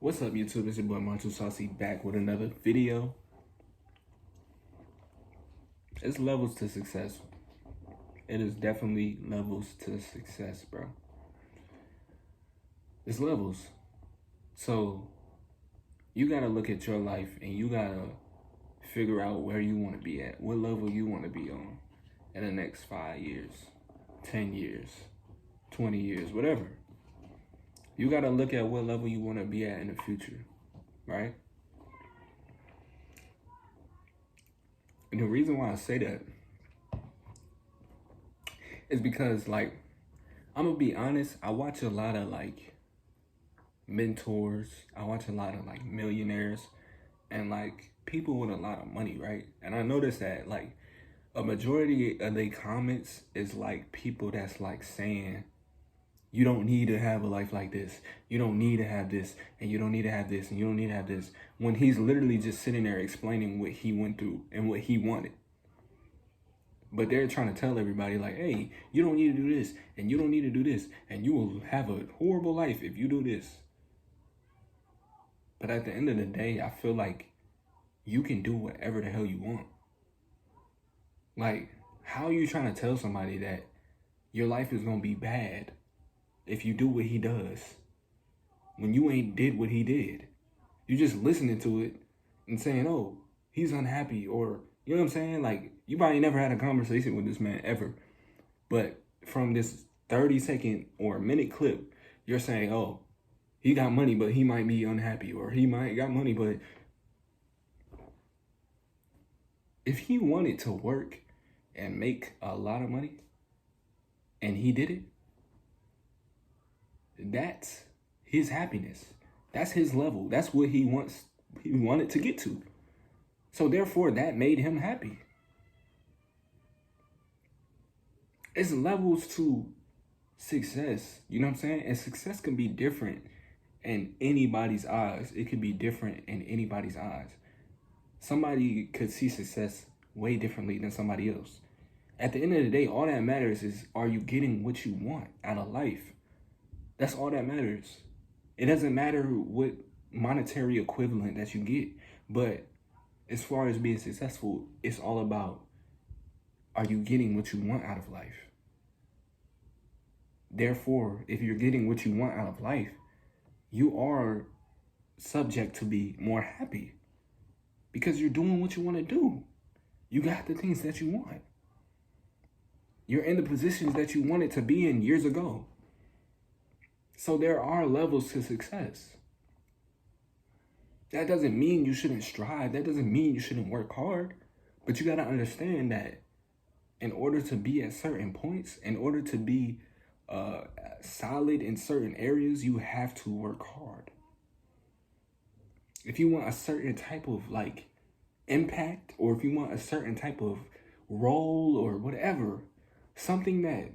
What's up, YouTube? It's your boy Marshall Saucy back with another video. It's levels to success. It is definitely levels to success, bro. It's levels. So you gotta look at your life and you gotta figure out where you want to be at, what level you want to be on in the next 5 years, 10 years, 20 years, whatever. You gotta look at what level you want to be at in the future, right? And the reason why I say that is because, like, I'm gonna be honest, I watch a lot of like mentors, I watch a lot of like millionaires and like people with a lot of money, right? And I noticed that like a majority of their comments is like people that's like saying, you don't need to have a life like this. You don't need to have this, and you don't need to have this, and you don't need to have this. When he's literally just sitting there explaining what he went through and what he wanted. But they're trying to tell everybody like, hey, you don't need to do this, and you don't need to do this, and you will have a horrible life if you do this. But at the end of the day, I feel like you can do whatever the hell you want. Like, how are you trying to tell somebody that your life is going to be bad if you do what he does when you ain't did what he did? You just listening to it and saying, oh, he's unhappy, or, you know what I'm saying? Like, you probably never had a conversation with this man ever. But from this 30-second or a minute clip, you're saying, oh, he got money, but he might be unhappy, or he might got money, but if he wanted to work and make a lot of money and he did it, that's his happiness. That's his level. That's what he wanted to get to. So therefore, that made him happy. It's levels to success. You know what I'm saying? And success can be different in anybody's eyes. It could be different in anybody's eyes. Somebody could see success way differently than somebody else. At the end of the day, all that matters is, are you getting what you want out of life? That's all that matters. It doesn't matter what monetary equivalent that you get, but as far as being successful, it's all about, are you getting what you want out of life? Therefore, if you're getting what you want out of life, you are subject to be more happy because you're doing what you want to do. You got the things that you want. You're in the positions that you wanted to be in years ago. So there are levels to success. That doesn't mean you shouldn't strive. That doesn't mean you shouldn't work hard. But you got to understand that in order to be at certain points, in order to be solid in certain areas, you have to work hard. If you want a certain type of like impact, or if you want a certain type of role or whatever, something that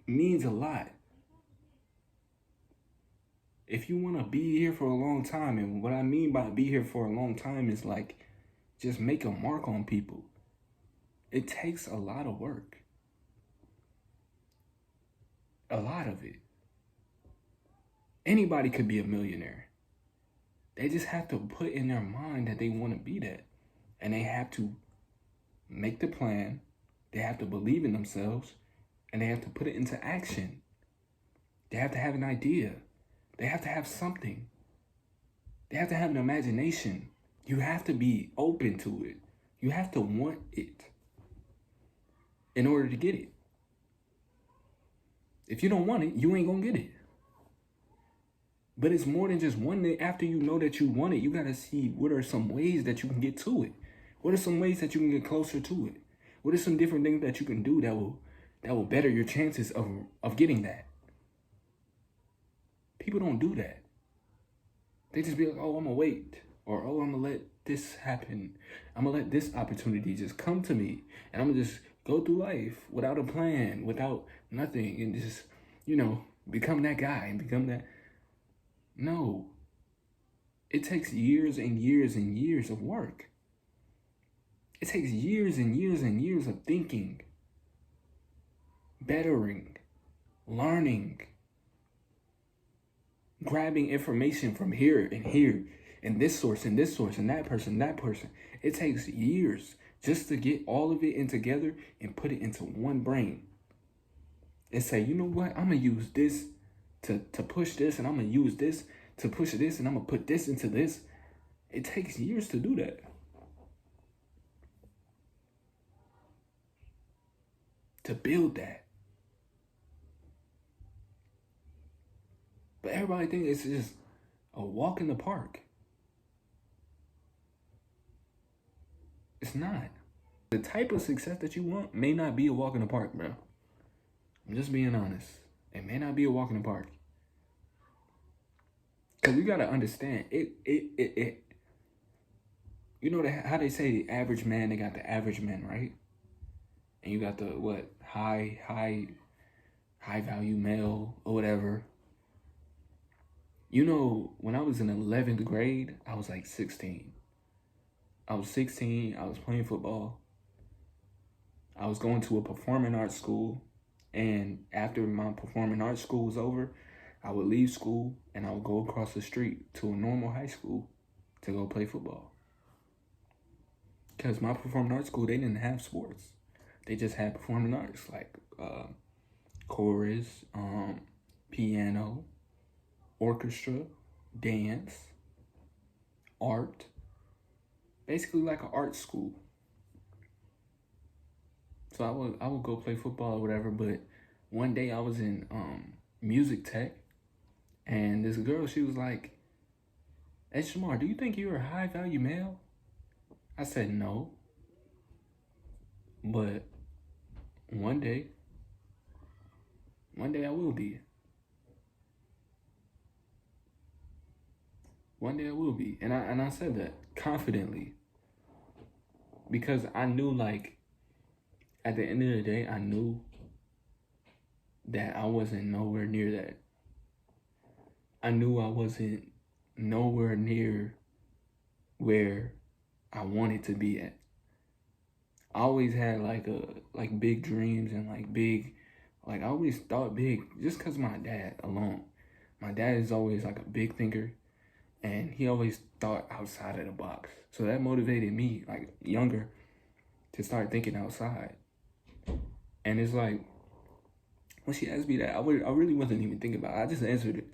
means a lot, if you want to be here for a long time, and what I mean by be here for a long time is like just make a mark on people, it takes a lot of work. A lot of it. Anybody could be a millionaire. They just have to put in their mind that they want to be that. And they have to make the plan. They have to believe in themselves. And they have to put it into action. They have to have an idea. They have to have something. They have to have an imagination. You have to be open to it. You have to want it in order to get it. If you don't want it, you ain't gonna get it. But it's more than just wanting it. After you know that you want it, you gotta see what are some ways that you can get to it. What are some ways that you can get closer to it? What are some different things that you can do that will better your chances of getting that? People don't do that. They just be like, oh, I'm gonna wait. Or, oh, I'm gonna let this happen. I'm gonna let this opportunity just come to me. And I'm gonna just go through life without a plan, without nothing, and just, become that guy and become that. No. It takes years and years and years of work. It takes years and years and years of thinking, bettering, learning, grabbing information from here and here and this source and this source and that person, that person. It takes years just to get all of it in together and put it into one brain and say, you know what, I'm gonna use this to push this, and I'm gonna use this to push this, and I'm gonna put this into this. It takes years to do that. To build that. But everybody thinks it's just a walk in the park. It's not. The type of success that you want may not be a walk in the park, bro. I'm just being honest. It may not be a walk in the park. Because you got to understand, you know how they say the average man, they got the average men, right? And you got the, what, high value male or whatever. You know, when I was in 11th grade, I was like 16. I was 16, I was playing football. I was going to a performing arts school. And after my performing arts school was over, I would leave school and I would go across the street to a normal high school to go play football. Because my performing arts school, they didn't have sports. They just had performing arts, like chorus, piano, orchestra, dance, art. Basically like an art school. So I would go play football or whatever, but one day I was in music tech, and this girl, she was like, "Hey Shamar, do you think you're a high value male?" I said no. But one day I will be. One day I will be. And I said that confidently. Because I knew, like, at the end of the day, I knew that I wasn't nowhere near that. I knew I wasn't nowhere near where I wanted to be at. I always had like big dreams and I always thought big just because my dad alone. My dad is always like a big thinker, and he always thought outside of the box. So that motivated me, like younger, to start thinking outside. And it's like, when she asked me that, I really wasn't even thinking about it. I just answered it.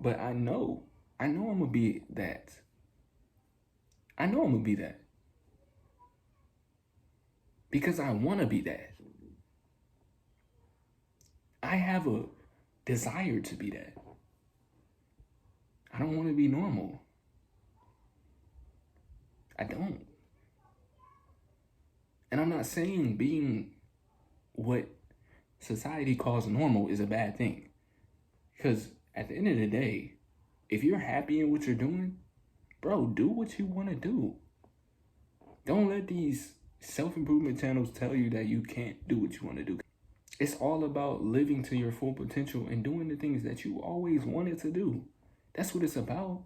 But I know I'm gonna be that. I know I'm gonna be that. Because I wanna be that. I have a desire to be that. I don't wanna be normal. I don't. And I'm not saying being what society calls normal is a bad thing. Because at the end of the day, if you're happy in what you're doing, bro, do what you want to do. Don't let these self-improvement channels tell you that you can't do what you want to do. It's all about living to your full potential and doing the things that you always wanted to do. That's what it's about.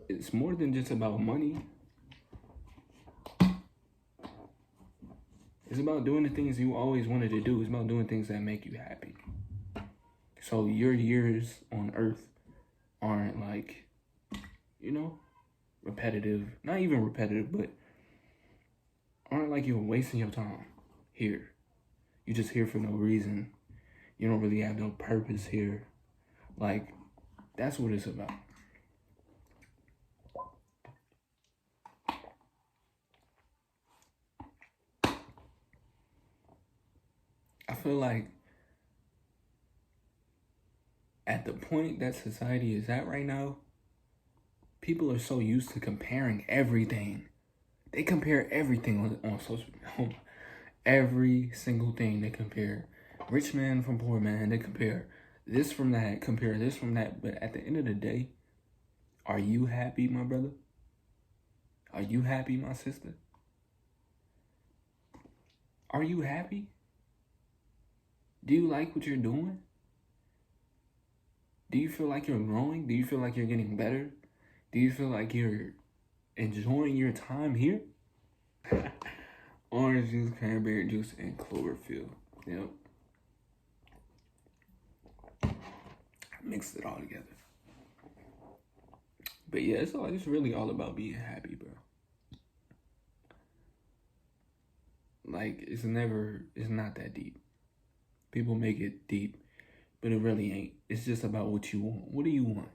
It's more than just about money. It's about doing the things you always wanted to do. It's about doing things that make you happy. So your years on earth aren't like, repetitive. Not even repetitive, but aren't like you're wasting your time here. You're just here for no reason. You don't really have no purpose here. Like, that's what it's about. I feel like at the point that society is at right now, people are so used to comparing everything. They compare everything on social media. Every single thing they compare. Rich man from poor man. They compare this from that, compare this from that. But at the end of the day, are you happy, my brother? Are you happy, my sister? Are you happy? Do you like what you're doing? Do you feel like you're growing? Do you feel like you're getting better? Do you feel like you're enjoying your time here? Orange juice, cranberry juice, and chlorophyll. Yep. I mixed it all together. But yeah, it's really all about being happy, bro. Like it's not that deep. People make it deep, but it really ain't. It's just about what you want. What do you want?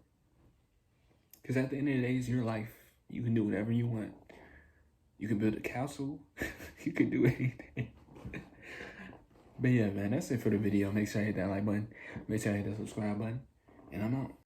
Because at the end of the day, it's your life. You can do whatever you want. You can build a castle. You can do anything. But yeah, man, that's it for the video. Make sure you hit that like button. Make sure you hit that subscribe button. And I'm out.